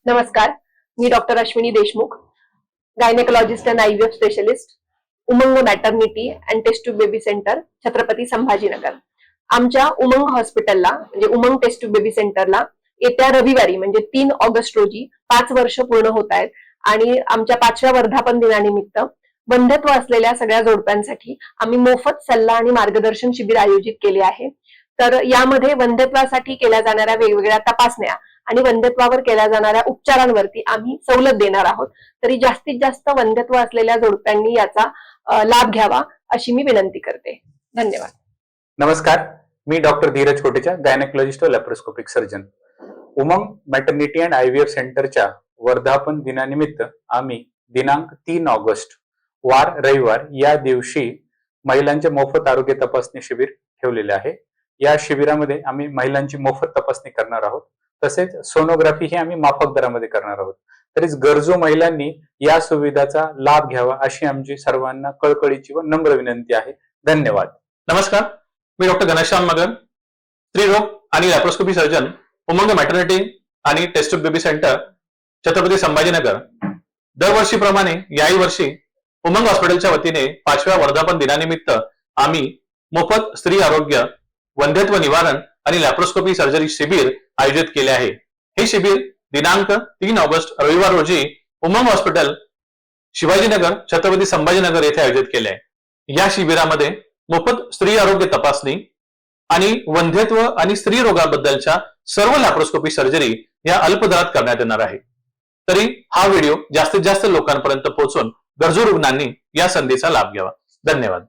नमस्कार, मी doctor Ashwini Deshmukh, gynaecologist and IVF specialist, Umang maternity and test tube baby centre, Chhatrapati Sambhajinagar. आमच्या उमंग हॉस्पिटलला म्हणजे उमंग टेस्ट ट्यूब बेबी सेंटरला येत्या रविवारी म्हणजे 3 ऑगस्ट रोजी 5 वर्ष पूर्ण होत आहेत आणि आमच्या 5व्या वर्धापन दिनानिमित्त वंध्यत्व असलेल्या सगळ्या जोडप्यांसाठी आम्ही मोफत सल्ला आणि मार्गदर्शन शिबिर आयोजित केले आहे. तर यामध्ये वंध्यत्वासाठी केल्या जाणाऱ्या वेगवेगळ्या तपासण्या आणि वंध्यत्वावर केल्या जाणाऱ्या उपचारांवरती आम्ही सवलत देणार आहोत. तरी जास्तीत जास्त वंध्यत्व असलेल्या जोडप्यांनी याचा लाभ घ्यावा अशी मी विनंती करते. धन्यवाद. नमस्कार, मी डॉक्टर धीरज कोटेचा, गायनेकोलॉजिस्ट व laparoscopic surgeon. Umang maternity and IVF सेंटरच्या वर्धापन दिनानिमित्त आम्ही दिनांक 3 ऑगस्ट वार रविवार या दिवशी महिलांचे मोफत आरोग्य तपासणी शिबिर ठेवलेले आहे. या शिबिरामध्ये आम्ही महिलांची मोफत तपासणी करणार आहोत. तसेच सोनोग्राफी ही आम्ही माफक दरामध्ये करणार आहोत. तरीच गरजू महिलांनी या सुविधाचा लाभ घ्यावा अशी आमची सर्वांना कळकळीची व नम्र विनंती आहे. धन्यवाद. नमस्कार, मी डॉक्टर घनश्याम मगर, स्त्रीरोग आणि लॅप्रोस्कोपी सर्जन, उमंग मॅटर्निटी आणि test tube baby centre, Chhatrapati Sambhajinagar. दरवर्षीप्रमाणे याही वर्षी उमंग हॉस्पिटलच्या वतीने 5व्या वर्धापन दिनानिमित्त आम्ही मोफत स्त्री आरोग्य, वंध्यत्व निवारण आणि लॅप्रोस्कोपी सर्जरी शिबिर आयोजित केले आहे. हे शिबिर दिनांक 3 ऑगस्ट रविवार रोजी उमंग हॉस्पिटल, शिवाजीनगर, छत्रपती संभाजीनगर येथे आयोजित केले आहे. या शिबिरामध्ये मोफत स्त्री आरोग्य तपासणी आणि वंध्यत्व आणि स्त्री रोगाबद्दलच्या सर्व लॅप्रोस्कोपी सर्जरी या अल्प दरात करण्यात येणार आहे. तरी हा व्हिडिओ जास्तीत जास्त लोकांपर्यंत पोहोचून गरजू रुग्णांनी या संधीचा लाभ घ्यावा. धन्यवाद.